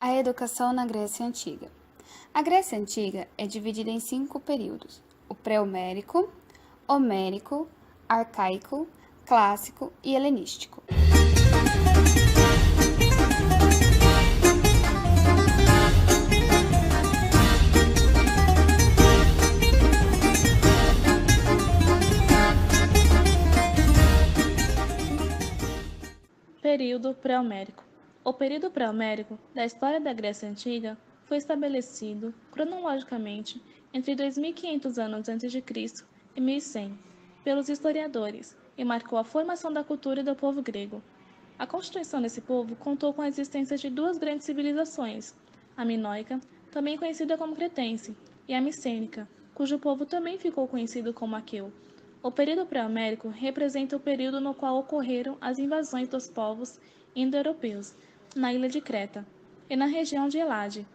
A educação na Grécia Antiga. A Grécia Antiga é dividida em 5 períodos: o pré-homérico, homérico, arcaico, clássico e helenístico. Período pré-homérico. O período pré-homérico da história da Grécia Antiga foi estabelecido cronologicamente entre 2500 anos a.C. e 1100 pelos historiadores e marcou a formação da cultura do povo grego. A constituição desse povo contou com a existência de 2 grandes civilizações, a minoica, também conhecida como cretense, e a micênica, cujo povo também ficou conhecido como aqueu. O período pré-homérico representa o período no qual ocorreram as invasões dos povos indo-europeus na ilha de Creta e na região de Elade.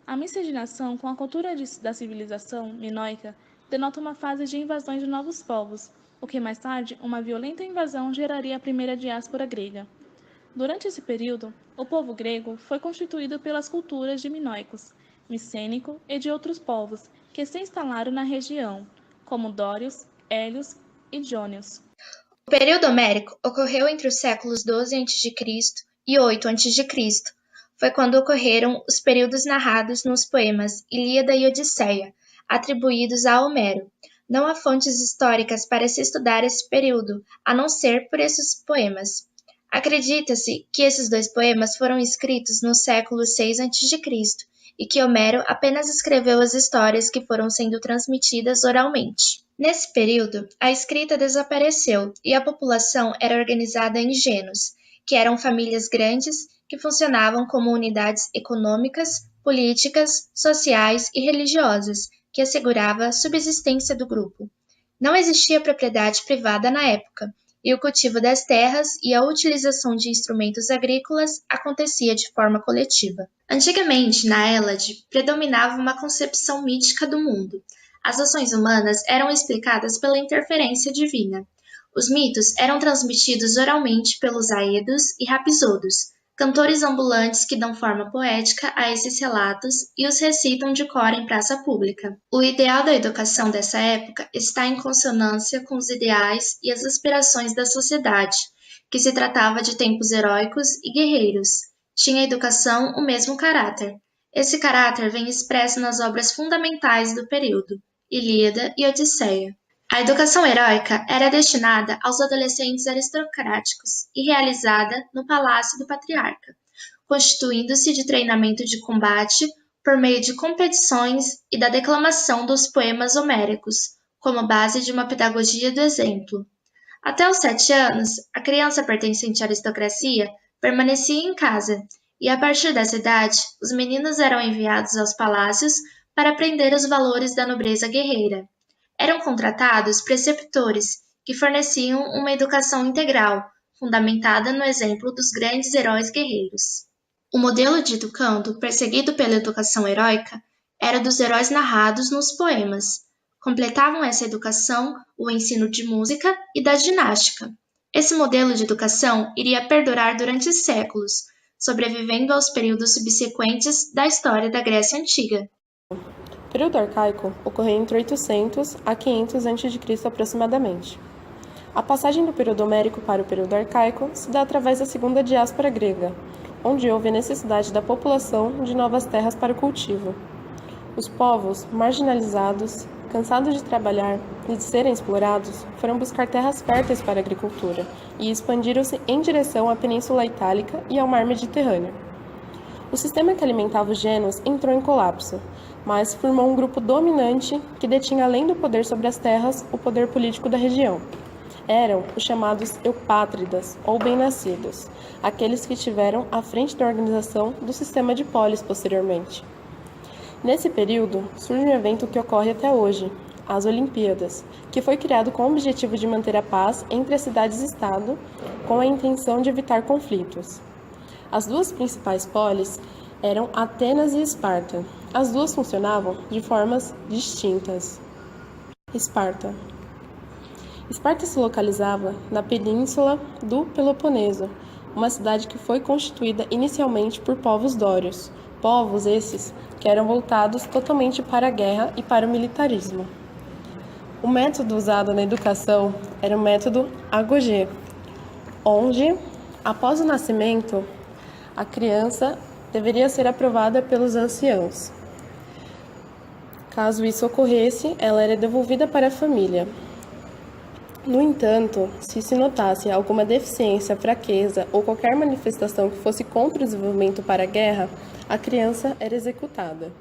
A miscigenação com a cultura da civilização minoica denota uma fase de invasões de novos povos, o que mais tarde uma violenta invasão geraria a primeira diáspora grega. Durante esse período, o povo grego foi constituído pelas culturas de minoicos, micênico e de outros povos que se instalaram na região, como dórios, hélios e jônios. O período homérico ocorreu entre os séculos 12 a.C. e 8 a.C. Foi quando ocorreram os períodos narrados nos poemas Ilíada e Odisseia, atribuídos a Homero. Não há fontes históricas para se estudar esse período, a não ser por esses poemas. Acredita-se que esses 2 poemas foram escritos no século 6 a.C. e que Homero apenas escreveu as histórias que foram sendo transmitidas oralmente. Nesse período, a escrita desapareceu e a população era organizada em gênos, que eram famílias grandes que funcionavam como unidades econômicas, políticas, sociais e religiosas, que assegurava a subsistência do grupo. Não existia propriedade privada na época, e o cultivo das terras e a utilização de instrumentos agrícolas acontecia de forma coletiva. Antigamente, na Hélade, predominava uma concepção mítica do mundo. As ações humanas eram explicadas pela interferência divina. Os mitos eram transmitidos oralmente pelos aedos e rapsodos, cantores ambulantes que dão forma poética a esses relatos e os recitam de cor em praça pública. O ideal da educação dessa época está em consonância com os ideais e as aspirações da sociedade, que se tratava de tempos heróicos e guerreiros. Tinha a educação o mesmo caráter. Esse caráter vem expresso nas obras fundamentais do período, Ilíada e Odisseia. A educação heróica era destinada aos adolescentes aristocráticos e realizada no palácio do patriarca, constituindo-se de treinamento de combate por meio de competições e da declamação dos poemas homéricos, como base de uma pedagogia do exemplo. Até os 7 anos, a criança pertencente à aristocracia permanecia em casa, e a partir dessa idade, os meninos eram enviados aos palácios para aprender os valores da nobreza guerreira. Eram contratados preceptores, que forneciam uma educação integral, fundamentada no exemplo dos grandes heróis guerreiros. O modelo de educando perseguido pela educação heróica era dos heróis narrados nos poemas. Completavam essa educação o ensino de música e da ginástica. Esse modelo de educação iria perdurar durante séculos, sobrevivendo aos períodos subsequentes da história da Grécia Antiga. O período arcaico ocorreu entre 800 a 500 a.C. aproximadamente. A passagem do período homérico para o período arcaico se dá através da segunda diáspora grega, onde houve a necessidade da população de novas terras para o cultivo. Os povos, marginalizados, cansados de trabalhar e de serem explorados, foram buscar terras férteis para a agricultura e expandiram-se em direção à Península Itálica e ao Mar Mediterrâneo. O sistema que alimentava os gênos entrou em colapso, mas formou um grupo dominante que detinha, além do poder sobre as terras, o poder político da região. Eram os chamados eupátridas, ou bem-nascidos, aqueles que estiveram à frente da organização do sistema de polis posteriormente. Nesse período, surge um evento que ocorre até hoje, as Olimpíadas, que foi criado com o objetivo de manter a paz entre as cidades-estado, com a intenção de evitar conflitos. As 2 principais polis eram Atenas e Esparta. As 2 funcionavam de formas distintas. Esparta se localizava na península do Peloponeso, uma cidade que foi constituída inicialmente por povos dórios, povos esses que eram voltados totalmente para a guerra e para o militarismo. O método usado na educação era o método Agogê, onde, após o nascimento, a criança deveria ser aprovada pelos anciãos. Caso isso ocorresse, ela era devolvida para a família. No entanto, se notasse alguma deficiência, fraqueza ou qualquer manifestação que fosse contra o desenvolvimento para a guerra, a criança era executada.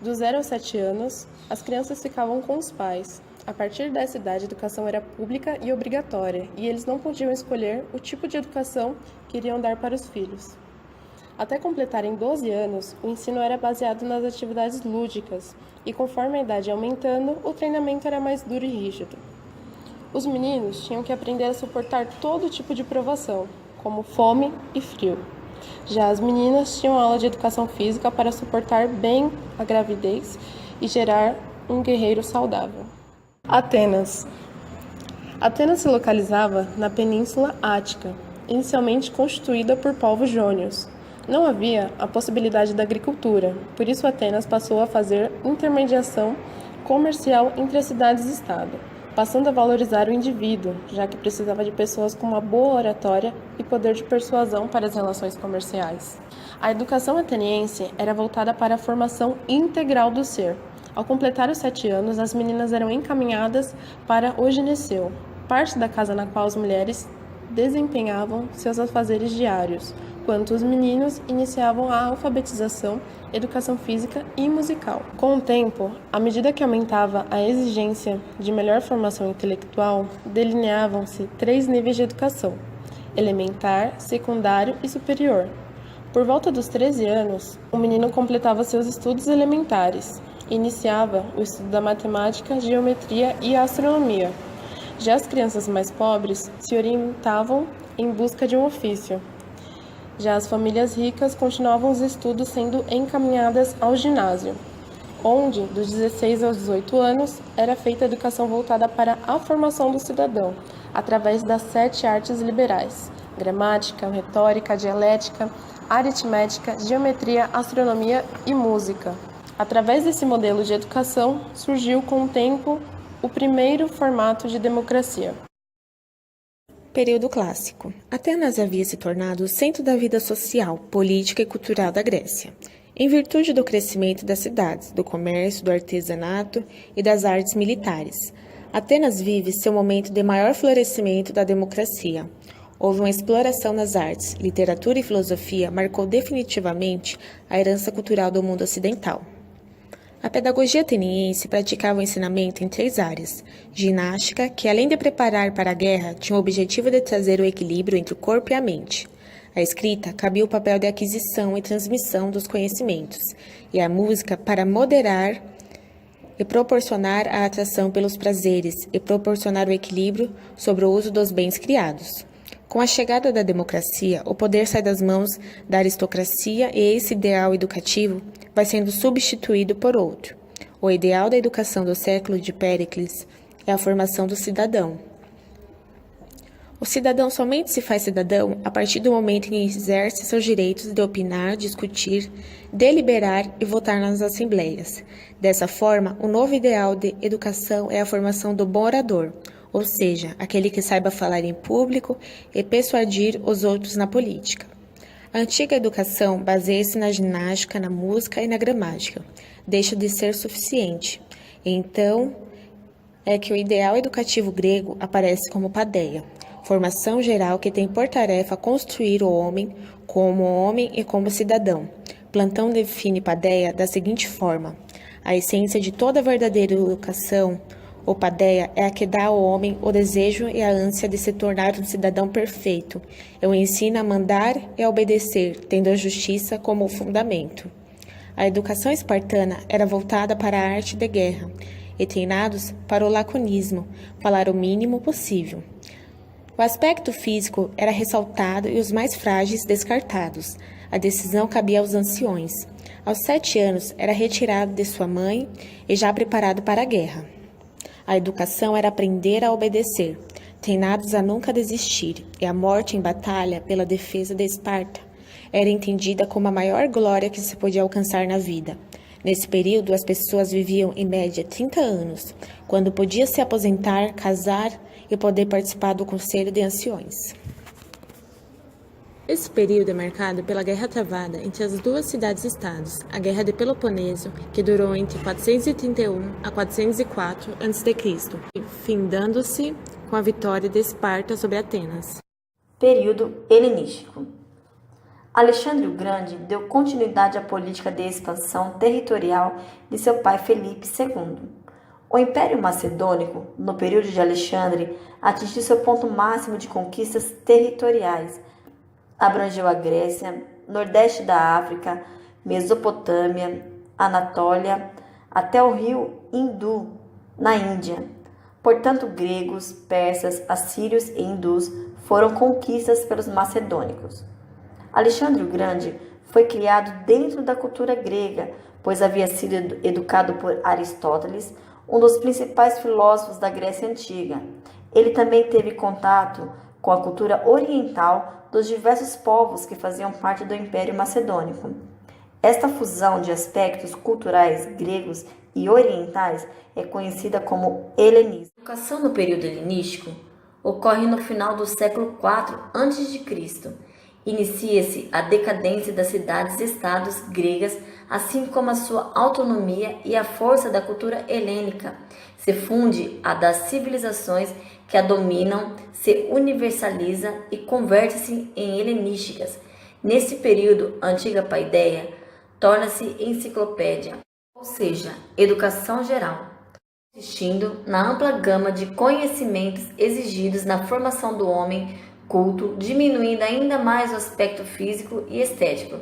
Dos 0 aos 7 anos, as crianças ficavam com os pais. A partir dessa idade, a educação era pública e obrigatória, e eles não podiam escolher o tipo de educação que iriam dar para os filhos. Até completarem 12 anos, o ensino era baseado nas atividades lúdicas, e conforme a idade ia aumentando, o treinamento era mais duro e rígido. Os meninos tinham que aprender a suportar todo tipo de provação, como fome e frio. Já as meninas tinham aula de educação física para suportar bem a gravidez e gerar um guerreiro saudável. Atenas. Atenas se localizava na Península Ática, inicialmente constituída por povos jônios. Não havia a possibilidade da agricultura, por isso Atenas passou a fazer intermediação comercial entre as cidades e estado, passando a valorizar o indivíduo, já que precisava de pessoas com uma boa oratória e poder de persuasão para as relações comerciais. A educação ateniense era voltada para a formação integral do ser. Ao completar os 7 anos, as meninas eram encaminhadas para o gineceu, parte da casa na qual as mulheres desempenhavam seus afazeres diários, enquanto os meninos iniciavam a alfabetização, educação física e musical. Com o tempo, à medida que aumentava a exigência de melhor formação intelectual, delineavam-se 3 níveis de educação: elementar, secundário e superior. Por volta dos 13 anos, o menino completava seus estudos elementares e iniciava o estudo da matemática, geometria e astronomia. Já as crianças mais pobres se orientavam em busca de um ofício. Já as famílias ricas continuavam os estudos sendo encaminhadas ao ginásio, onde, dos 16 aos 18 anos, era feita a educação voltada para a formação do cidadão, através das 7 artes liberais: gramática, retórica, dialética, aritmética, geometria, astronomia e música. Através desse modelo de educação, surgiu com o tempo o primeiro formato de democracia. Período clássico. Atenas havia se tornado o centro da vida social, política e cultural da Grécia, em virtude do crescimento das cidades, do comércio, do artesanato e das artes militares. Atenas vive seu momento de maior florescimento da democracia. Houve uma exploração nas artes, literatura e filosofia marcou definitivamente a herança cultural do mundo ocidental. A pedagogia ateniense praticava o ensinamento em 3 áreas: ginástica, que além de preparar para a guerra, tinha o objetivo de trazer o equilíbrio entre o corpo e a mente. A escrita cabia o papel de aquisição e transmissão dos conhecimentos, e a música para moderar e proporcionar a atração pelos prazeres e proporcionar o equilíbrio sobre o uso dos bens criados. Com a chegada da democracia, o poder sai das mãos da aristocracia e esse ideal educativo vai sendo substituído por outro. O ideal da educação do século de Péricles é a formação do cidadão. O cidadão somente se faz cidadão a partir do momento em que exerce seus direitos de opinar, discutir, deliberar e votar nas assembleias. Dessa forma, o novo ideal de educação é a formação do bom orador, ou seja, aquele que saiba falar em público e persuadir os outros na política. A antiga educação baseia-se na ginástica, na música e na gramática. Deixa de ser suficiente. Então, é que o ideal educativo grego aparece como paideia, formação geral que tem por tarefa construir o homem e como cidadão. Platão define paideia da seguinte forma: a essência de toda verdadeira educação, ou paideia, é a que dá ao homem o desejo e a ânsia de se tornar um cidadão perfeito. O ensina a mandar e a obedecer, tendo a justiça como fundamento. A educação espartana era voltada para a arte de guerra, e treinados para o laconismo, falar o mínimo possível. O aspecto físico era ressaltado e os mais frágeis descartados. A decisão cabia aos anciões. Aos 7 anos, era retirado de sua mãe e já preparado para a guerra. A educação era aprender a obedecer. treinados a nunca desistir, e a morte em batalha pela defesa de Esparta era entendida como a maior glória que se podia alcançar na vida. Nesse período, as pessoas viviam em média 30 anos, quando podia se aposentar, casar e poder participar do Conselho de Anciões. Esse período é marcado pela guerra travada entre as duas cidades-estados, a Guerra de Peloponeso, que durou entre 431 a 404 a.C., findando-se com a vitória de Esparta sobre Atenas. Período helenístico. Alexandre o Grande deu continuidade à política de expansão territorial de seu pai Felipe II. O Império Macedônico, no período de Alexandre, atingiu seu ponto máximo de conquistas territoriais. Abrangeu a Grécia, nordeste da África, Mesopotâmia, Anatólia, até o rio Hindu, na Índia. Portanto, gregos, persas, assírios e hindus foram conquistas pelos macedônicos. Alexandre o Grande foi criado dentro da cultura grega, pois havia sido educado por Aristóteles, um dos principais filósofos da Grécia Antiga. Ele também teve contato com a cultura oriental dos diversos povos que faziam parte do Império Macedônico. Esta fusão de aspectos culturais gregos e orientais é conhecida como helenismo. A educação no período helenístico ocorre no final do século IV a.C. Inicia-se a decadência das cidades-estados gregas, assim como a sua autonomia e a força da cultura helênica. Se funde a das civilizações que a dominam, se universaliza e converte-se em helenísticas. Nesse período, a antiga paideia torna-se enciclopédia, ou seja, educação geral, consistindo na ampla gama de conhecimentos exigidos na formação do homem culto, diminuindo ainda mais o aspecto físico e estético.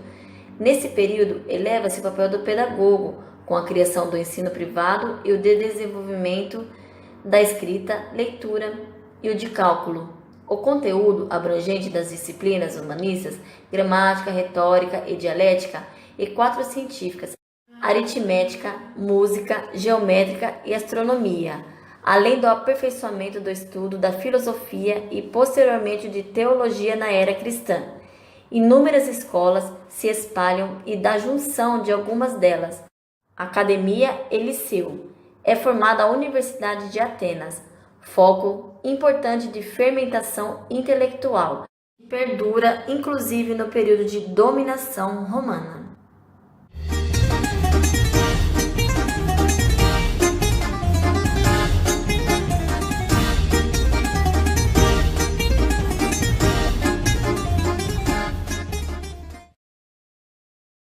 Nesse período, eleva-se o papel do pedagogo, com a criação do ensino privado e o de desenvolvimento da escrita, leitura e o de cálculo. O conteúdo abrangente das disciplinas humanistas, gramática, retórica e dialética, e 4 científicas, aritmética, música, geométrica e astronomia, além do aperfeiçoamento do estudo da filosofia e posteriormente de teologia na era cristã. Inúmeras escolas se espalham e da junção de algumas delas, academia e liceu, é formada a Universidade de Atenas, foco importante de fermentação intelectual, que perdura inclusive no período de dominação romana.